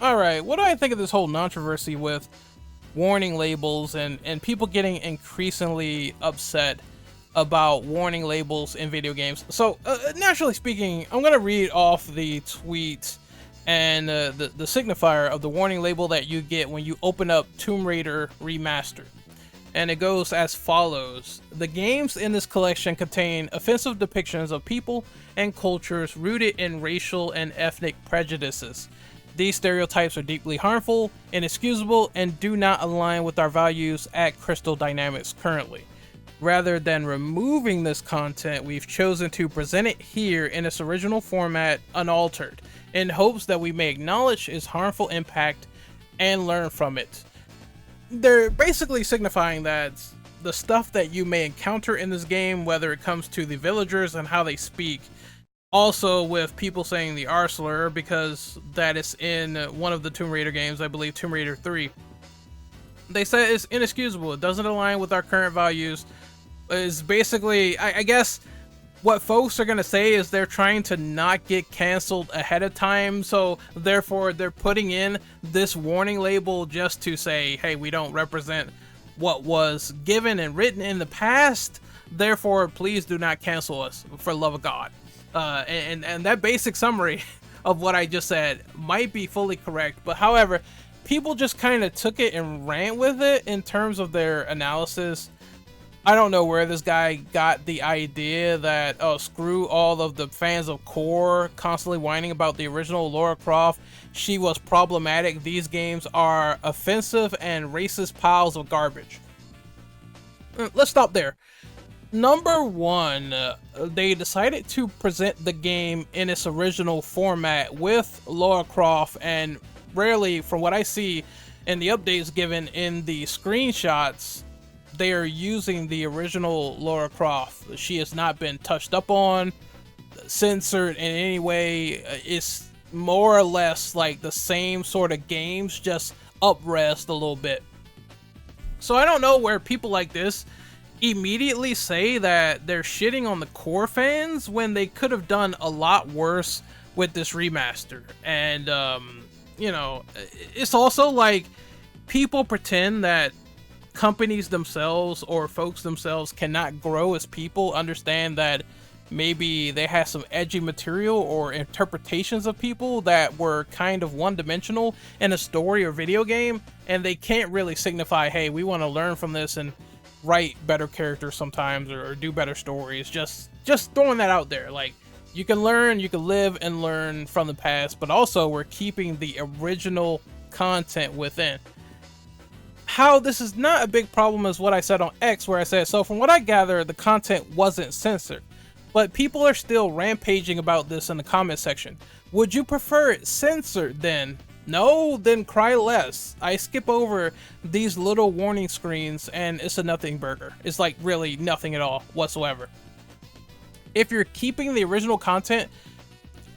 Alright, what do I think of this whole controversy with warning labels and people getting increasingly upset about warning labels in video games? So, naturally speaking, I'm gonna read off the tweet and the signifier of the warning label that you get when you open up Tomb Raider Remastered. And it goes as follows. The games in this collection contain offensive depictions of people and cultures rooted in racial and ethnic prejudices. These stereotypes are deeply harmful, inexcusable, and do not align with our values at Crystal Dynamics currently. Rather than removing this content, we've chosen to present it here in its original format unaltered, in hopes that we may acknowledge its harmful impact and learn from it. They're basically signifying that the stuff that you may encounter in this game, whether it comes to the villagers and how they speak, also with people saying the R slur, because that is in one of the Tomb Raider games, I believe Tomb Raider 3. They said it's inexcusable, it doesn't align with our current values. Is basically, I guess, what folks are going to say is they're trying to not get canceled ahead of time, so therefore they're putting in this warning label just to say, hey, we don't represent what was given and written in the past, therefore please do not cancel us, for love of God. And that basic summary of what I just said might be fully correct, but however, people just kind of took it and ran with it in terms of their analysis. I don't know where this guy got the idea that, oh, screw all of the fans of Core constantly whining about the original Lara Croft. She was problematic. These games are offensive and racist piles of garbage. Let's stop there. Number one, they decided to present the game in its original format with Lara Croft, and rarely, from what I see in the updates given in the screenshots, they are using the original Lara Croft. She has not been touched up on, censored in any way. It's more or less like the same sort of games, just up-res a little bit. So I don't know where people like this immediately say that they're shitting on the Core fans when they could have done a lot worse with this remaster. And, you know, it's also like people pretend that companies themselves or folks themselves cannot grow as people, understand that maybe they had some edgy material or interpretations of people that were kind of one-dimensional in a story or video game, and they can't really signify, hey, we want to learn from this and write better characters sometimes or do better stories. Just throwing that out there. Like, you can learn, you can live and learn from the past, but also we're keeping the original content within. How this is not a big problem is what I said on X, where I said, so from what I gather, the content wasn't censored, but people are still rampaging about this in the comment section. Would you prefer it censored then? No? Then cry less. I skip over these little warning screens and it's a nothing burger. It's like really nothing at all whatsoever. If you're keeping the original content,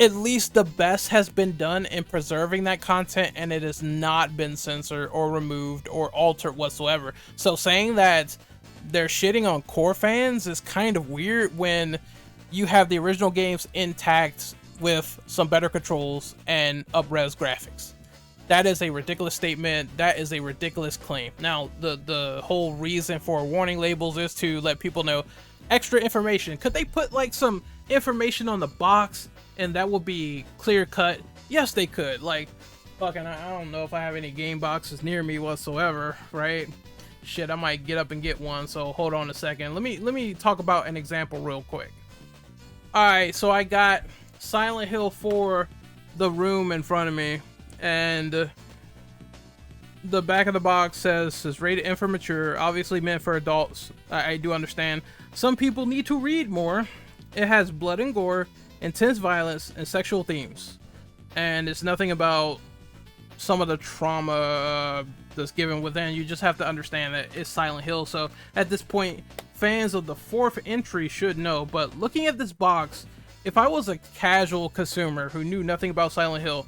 at least the best has been done in preserving that content, and it has not been censored or removed or altered whatsoever. So saying that they're shitting on Core fans is kind of weird when you have the original games intact with some better controls and up-res graphics. That is a ridiculous statement. That is a ridiculous claim. Now, the whole reason for warning labels is to let people know extra information. Could they put like some information on the box and that will be clear cut? Yes, they could. Like, fucking, I don't know if I have any game boxes near me whatsoever, right? Shit, I might get up and get one, so hold on a second. Let me talk about an example real quick. Alright, so I got Silent Hill 4, the room in front of me, and the back of the box says it's rated M for mature, obviously meant for adults. I do understand. Some people need to read more. It has blood and gore, intense violence, and sexual themes, and it's nothing about some of the trauma that's given within. You just have to understand that it's Silent Hill, so at this point fans of the fourth entry should know. But looking at this box, if I was a casual consumer who knew nothing about Silent Hill,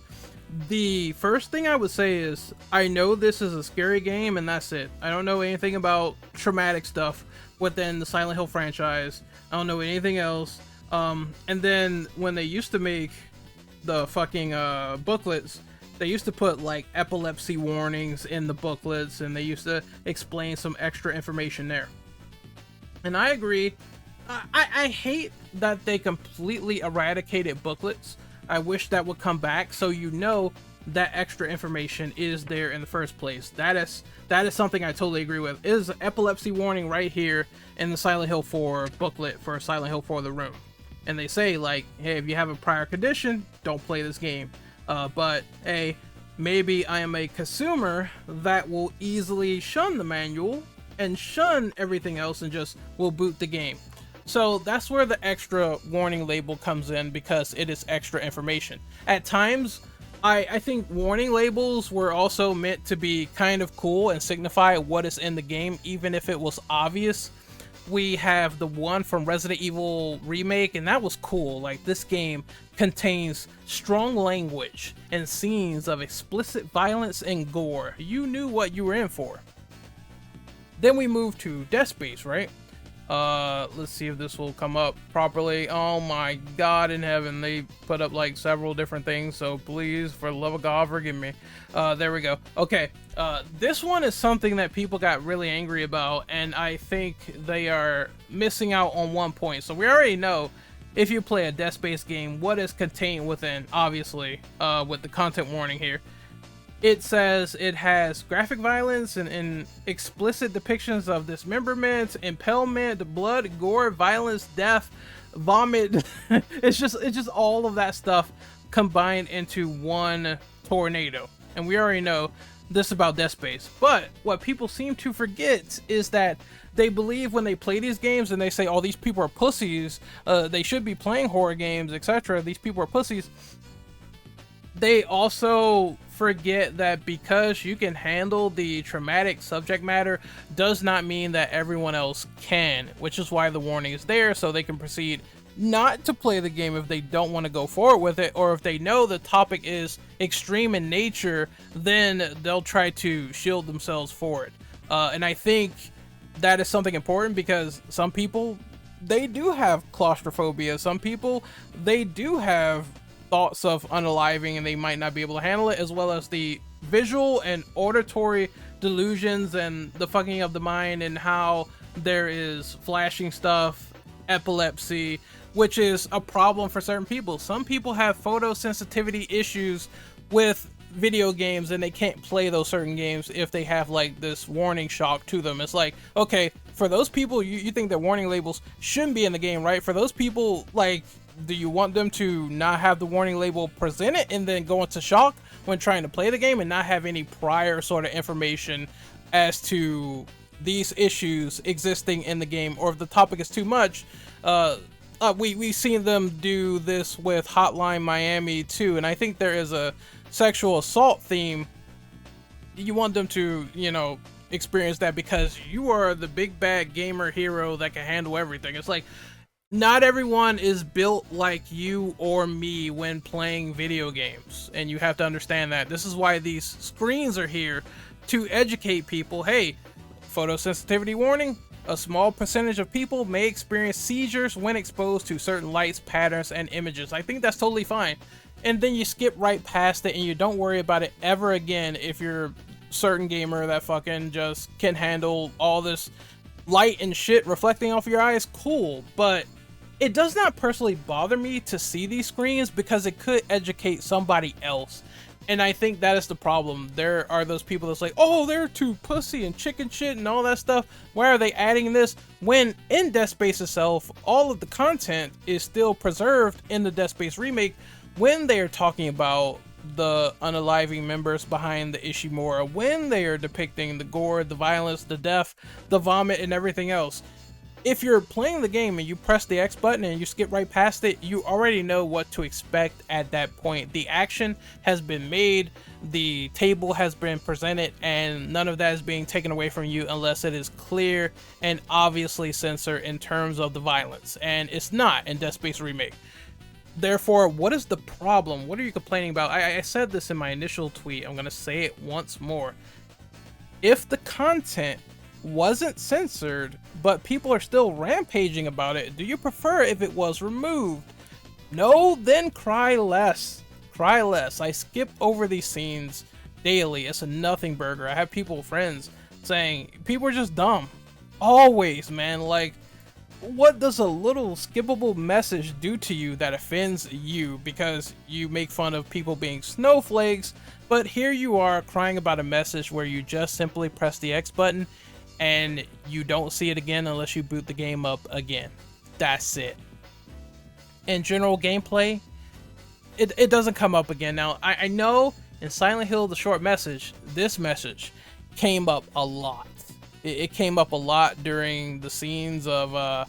the first thing I would say is, I know this is a scary game and that's it. I don't know anything about traumatic stuff within the Silent Hill franchise. I don't know anything else. And then when they used to make the fucking booklets, they used to put like epilepsy warnings in the booklets, and they used to explain some extra information there. And I agree. I hate that they completely eradicated booklets. I wish that would come back, so you know that extra information is there in the first place. That is something I totally agree with. Is an epilepsy warning right here in the Silent Hill 4 booklet for Silent Hill 4 The Room. And they say, like, hey, if you have a prior condition, don't play this game. But hey, maybe I am a consumer that will easily shun the manual and shun everything else and just will boot the game. So that's where the extra warning label comes in, because it is extra information. At times, I think warning labels were also meant to be kind of cool and signify what is in the game, even if it was obvious. We have the one from Resident Evil Remake, and that was cool. Like, this game contains strong language and scenes of explicit violence and gore. You knew what you were in for. Then we move to Dead Space, right? Let's see if this will come up properly. Oh my God in heaven, they put up like several different things, so please, for the love of God, forgive me. There we go. Okay, this one is something that people got really angry about, and I think they are missing out on one point. So we already know, if you play a Dead Space game, what is contained within, obviously, with the content warning here. It says it has graphic violence and explicit depictions of dismemberment, impalement, blood, gore, violence, death, vomit. It's just all of that stuff combined into one tornado. And we already know this about Dead Space. But what people seem to forget is that they believe when they play these games and they say, oh, these people are pussies, they should be playing horror games, etc. These people are pussies. They also forget that because you can handle the traumatic subject matter does not mean that everyone else can, which is why the warning is there, so they can proceed not to play the game if they don't want to go forward with it, or if they know the topic is extreme in nature, then they'll try to shield themselves for it. And I think that is something important, because some people, they do have claustrophobia. Some people, they do have thoughts of unaliving and they might not be able to handle it, as well as the visual and auditory delusions and the fucking of the mind, and how there is flashing stuff, epilepsy, which is a problem for certain people. Some people have photosensitivity issues with video games and they can't play those certain games if they have like this warning shock to them. It's like, okay, for those people, you think that warning labels shouldn't be in the game, right? For those people, like, do you want them to not have the warning label presented and then go into shock when trying to play the game and not have any prior sort of information as to these issues existing in the game? Or if the topic is too much, we've seen them do this with Hotline Miami too, and I think there is a sexual assault theme. You want them to, you know, experience that because you are the big bad gamer hero that can handle everything. It's like, not everyone is built like you or me when playing video games, and you have to understand that. This is why these screens are here, to educate people. Hey, photosensitivity warning, a small percentage of people may experience seizures when exposed to certain lights, patterns, and images. I think that's totally fine. And then you skip right past it and you don't worry about it ever again if you're a certain gamer that fucking just can handle all this light and shit reflecting off your eyes. Cool, but it does not personally bother me to see these screens because it could educate somebody else. And I think that is the problem. There are those people that's like, oh, they're too pussy and chicken shit and all that stuff. Why are they adding this? When in Dead Space itself, all of the content is still preserved in the Dead Space remake when they are talking about the unaliving members behind the Ishimura, when they are depicting the gore, the violence, the death, the vomit, and everything else. If you're playing the game and you press the X button and you skip right past it, you already know what to expect at that point. The action has been made, the table has been presented, and none of that is being taken away from you unless it is clear and obviously censored in terms of the violence. And it's not in Dead Space Remake. Therefore, what is the problem? What are you complaining about? I said this in my initial tweet. I'm going to say it once more. If the content wasn't censored, but people are still rampaging about it, do you prefer if it was removed? No, then cry less. cry less. I skip over these scenes daily. It's a nothing burger. I have friends saying people are just dumb. Always, man. Like, what does a little skippable message do to you that offends you because you make fun of people being snowflakes, but here you are crying about a message where you just simply press the X button and you don't see it again unless you boot the game up again. That's it. In general gameplay, it doesn't come up again. Now, I know in Silent Hill the short message, this message came up a lot. It came up a lot during the scenes of a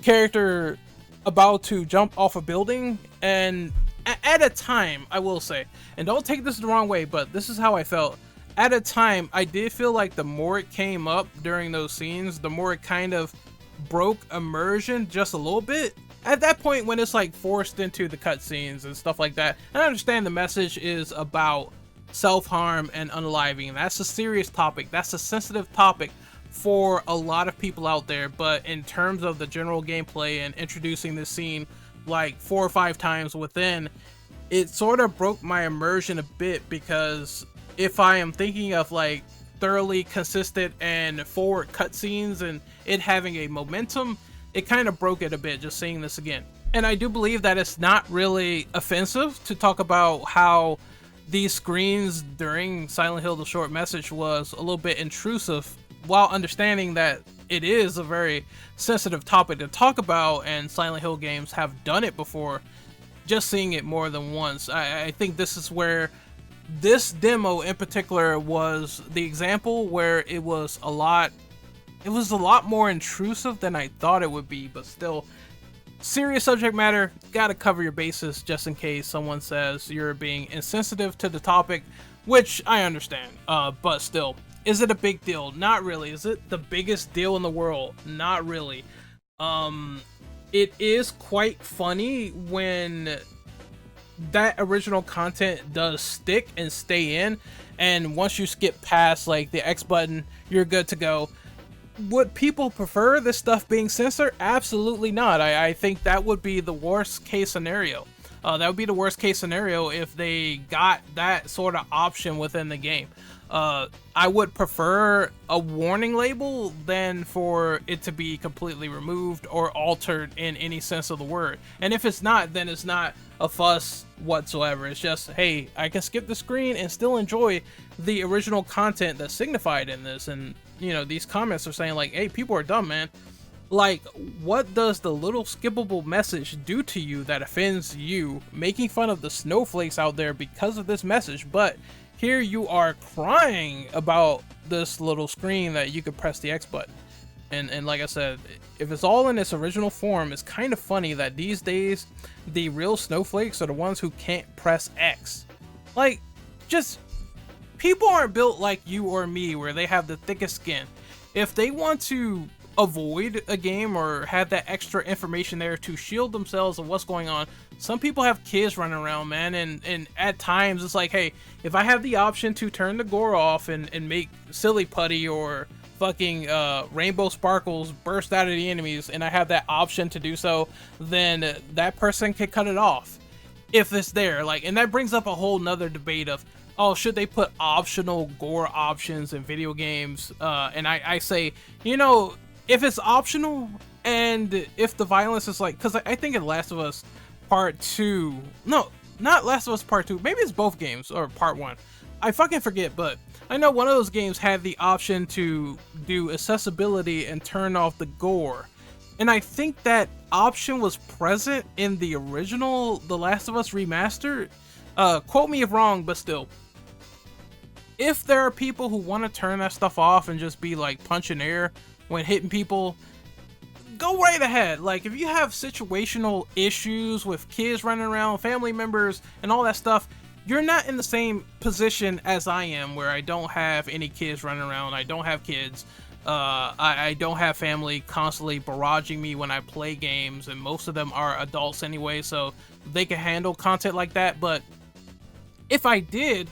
character about to jump off a building, and at a time, I will say, and don't take this the wrong way, but this is how I felt. At a time, I did feel like the more it came up during those scenes, the more it kind of broke immersion just a little bit. At that point, when it's like forced into the cutscenes and stuff like that, I understand the message is about self-harm and unaliving. That's a serious topic. That's a sensitive topic for a lot of people out there, but in terms of the general gameplay and introducing this scene like 4 or 5 times within, it sort of broke my immersion a bit, because if I am thinking of like thoroughly consistent and forward cutscenes and it having a momentum, it kind of broke it a bit just seeing this again. And I do believe that it's not really offensive to talk about how these screens during Silent Hill the short message was a little bit intrusive, while understanding that it is a very sensitive topic to talk about, and Silent Hill games have done it before, just seeing it more than once. I think this is where this demo in particular was the example where it was a lot more intrusive than I thought it would be, but still, serious subject matter, gotta cover your bases just in case someone says you're being insensitive to the topic, which I understand, but still. Is it a big deal? Not really. Is it the biggest deal in the world? Not really. It is quite funny when that original content does stick and stay in, and once you skip past like the X button, you're good to go. Would people prefer this stuff being censored? Absolutely not. I think that would be the worst case scenario. That would be the worst case scenario if they got that sort of option within the game. I would prefer a warning label than for it to be completely removed or altered in any sense of the word. And if it's not, then it's not a fuss whatsoever. It's just, hey, I can skip the screen and still enjoy the original content that's signified in this. And, you know, these comments are saying like, hey, people are dumb, man. Like, what does the little skippable message do to you that offends you, making fun of the snowflakes out there because of this message? But here you are crying about this little screen that you could press the X button. And like I said, if it's all in its original form, it's kind of funny that these days the real snowflakes are the ones who can't press X. Like, just, people aren't built like you or me where they have the thickest skin. If they want to avoid a game or have that extra information there to shield themselves of what's going on, some people have kids running around, man, and at times it's like, hey, if I have the option to turn the gore off and make silly putty or fucking rainbow sparkles burst out of the enemies, and I have that option to do so, then that person can cut it off if it's there. Like, and that brings up a whole nother debate of, oh, should they put optional gore options in video games? And I say, you know, if it's optional and if the violence is like, because I think in Last of Us Part 2, no, not Last of Us Part 2, maybe it's both games, or Part 1, I fucking forget, but I know one of those games had the option to do accessibility and turn off the gore, and I think that option was present in the original The Last of Us Remastered. Quote me if wrong, but still, if there are people who want to turn that stuff off and just be like punching air when hitting people, go right ahead. Like, if you have situational issues with kids running around, family members, and all that stuff, you're not in the same position as I am, where I don't have any kids running around. I don't have kids. I don't have family constantly barraging me when I play games, and most of them are adults anyway, so they can handle content like that. But if I did,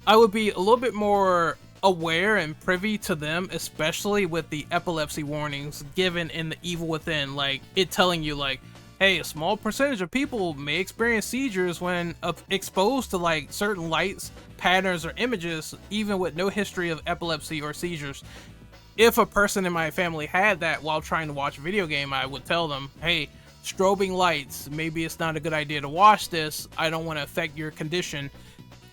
I would be a little bit more aware and privy to them, especially with the epilepsy warnings given in the Evil Within, like it telling you like, hey, a small percentage of people may experience seizures when exposed to like certain lights, patterns, or images, even with no history of epilepsy or seizures. If a person in my family had that while trying to watch a video game, I would tell them, hey, strobing lights, maybe it's not a good idea to watch this. I don't want to affect your condition.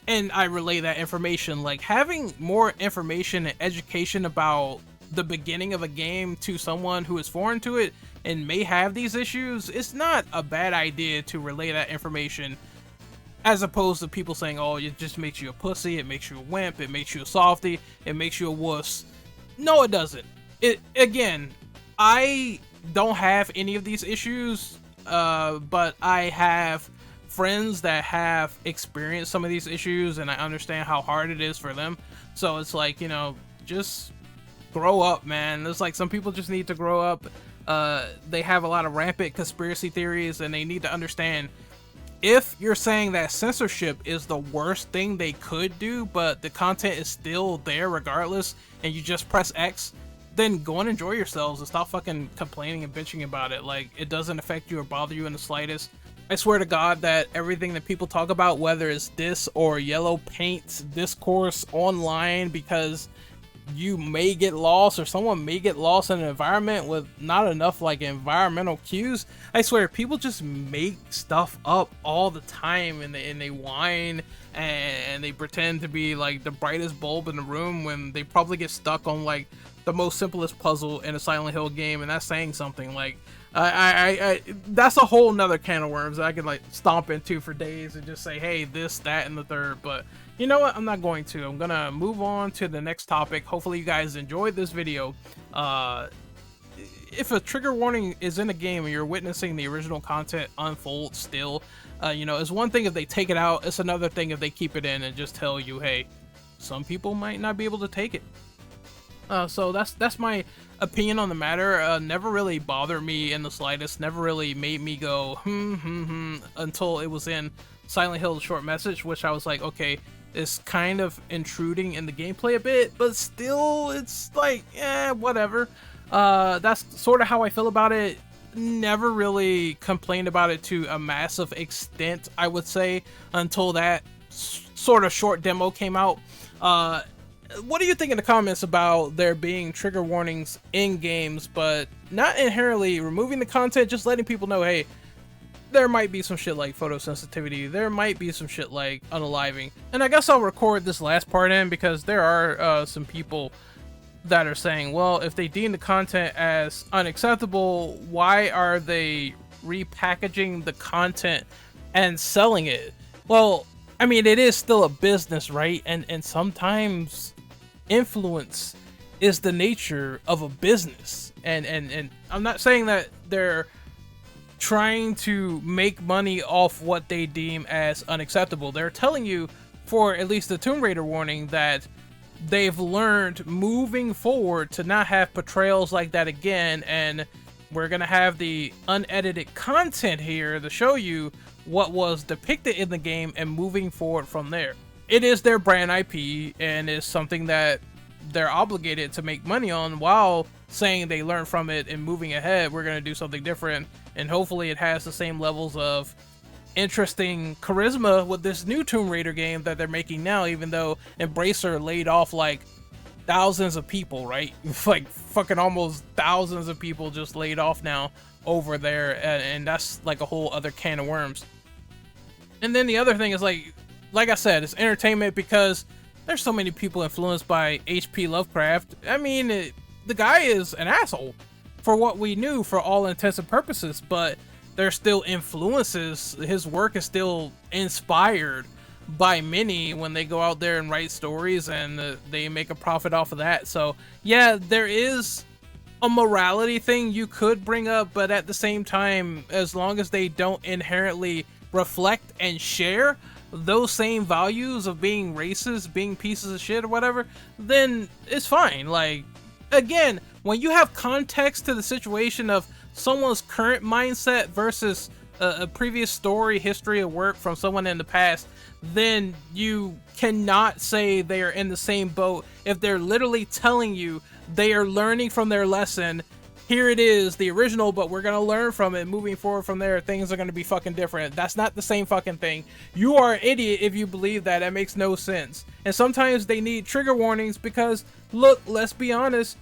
And I relay that information. Like, having more information and education about the beginning of a game to someone who is foreign to it and may have these issues, it's not a bad idea to relay that information, as opposed to people saying, oh, it just makes you a pussy, it makes you a wimp, it makes you a softy, it makes you a wuss. No, it doesn't. Again, I don't have any of these issues, but I have friends that have experienced some of these issues, and I understand how hard it is for them. So it's like, you know, just grow up, man. It's like some people just need to grow up. They have a lot of rampant conspiracy theories, and they need to understand, if you're saying that censorship is the worst thing they could do, but the content is still there regardless, and you just press X, then go and enjoy yourselves and stop fucking complaining and bitching about it. Like, it doesn't affect you or bother you in the slightest. I swear to God that everything that people talk about, whether it's this or yellow paint discourse online because you may get lost or someone may get lost in an environment with not enough like environmental cues, I swear people just make stuff up all the time, and they whine and they pretend to be like the brightest bulb in the room when they probably get stuck on like the most simplest puzzle in a Silent Hill game, and that's saying something. Like, I that's a whole nother can of worms that I could like stomp into for days and just say, hey, this, that, and the third. But you know what? I'm not going to. I'm gonna move on to the next topic. Hopefully you guys enjoyed this video. If a trigger warning is in a game and you're witnessing the original content unfold still, you know, it's one thing if they take it out. It's another thing if they keep it in and just tell you, hey, some people might not be able to take it. So that's my opinion on the matter. Never really bothered me in the slightest. Never really made me go until it was in Silent Hill: The Short Message, which I was like, okay, it's kind of intruding in the gameplay a bit, but still, it's like, whatever. That's sort of how I feel about it. Never really complained about it to a massive extent, I would say, until that sort of short demo came out. What do you think in the comments about there being trigger warnings in games, but not inherently removing the content, just letting people know, hey, there might be some shit like photosensitivity, there might be some shit like unaliving. And I guess I'll record this last part in because there are some people that are saying, well, if they deem the content as unacceptable, why are they repackaging the content and selling it? Well, I mean, it is still a business, right? And sometimes influence is the nature of a business. And I'm not saying that they're trying to make money off what they deem as unacceptable. They're telling you, for at least the Tomb Raider warning, that they've learned moving forward to not have portrayals like that again, and we're gonna have the unedited content here to show you what was depicted in the game and moving forward from there. It is their brand IP and is something that they're obligated to make money on, while saying they learned from it and moving ahead, we're gonna do something different, and hopefully it has the same levels of interesting charisma with this new Tomb Raider game that they're making now, even though Embracer laid off like thousands of people, right? Like fucking almost thousands of people just laid off now over there, and that's like a whole other can of worms. And then the other thing is like I said, it's entertainment because there's so many people influenced by H.P. Lovecraft. I mean, the guy is an asshole for what we knew for all intents and purposes, but there's still influences. His work is still inspired by many when they go out there and write stories, and they make a profit off of that. So yeah, there is a morality thing you could bring up, but at the same time, as long as they don't inherently reflect and share those same values of being racist, being pieces of shit or whatever, then it's fine. Like, again, when you have context to the situation of someone's current mindset versus a previous story, history of work from someone in the past, then you cannot say they are in the same boat if they're literally telling you they are learning from their lesson here it is, the original, but we're gonna learn from it. Moving forward from there, things are gonna be fucking different. That's not the same fucking thing. You are an idiot if you believe that. That makes no sense. And sometimes they need trigger warnings because, look, let's be honest,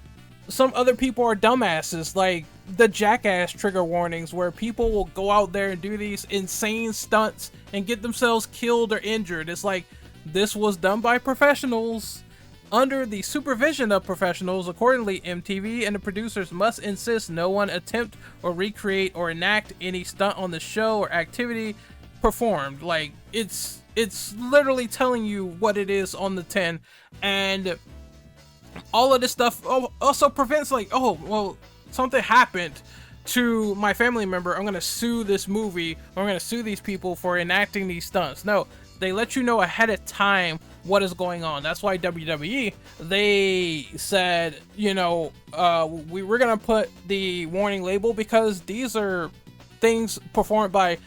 some other people are dumbasses, like the Jackass trigger warnings, where people will go out there and do these insane stunts and get themselves killed or injured. It's like, this was done by professionals under the supervision of professionals. Accordingly, MTV and the producers must insist no one attempt or recreate or enact any stunt on the show or activity performed. Like, it's literally telling you what it is on the tin. And all of this stuff also prevents, like, oh, well, something happened to my family member, I'm gonna sue this movie, or I'm gonna sue these people for enacting these stunts. No, they let you know ahead of time what is going on. That's why WWE, they said, you know, we're gonna put the warning label because these are things performed by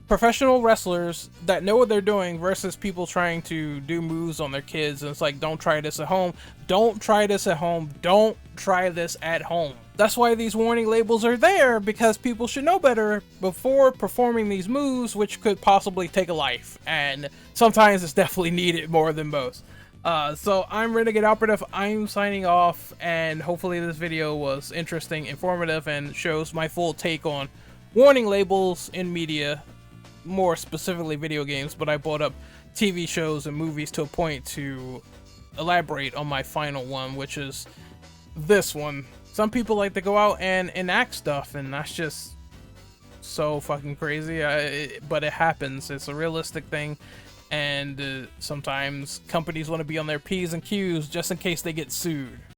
professional wrestlers that know what they're doing versus people trying to do moves on their kids. And it's like, don't try this at home. Don't try this at home. Don't try this at home. That's why these warning labels are there, because people should know better before performing these moves, which could possibly take a life. And sometimes it's definitely needed more than most. So I'm Renegade Operative. I'm signing off, and hopefully this video was interesting, informative, and shows my full take on warning labels in media, more specifically video games, but I brought up TV shows and movies to a point to elaborate on my final one, which is this one. Some people like to go out and enact stuff, and that's just so fucking crazy, but it happens. It's a realistic thing, and sometimes companies want to be on their P's and Q's just in case they get sued.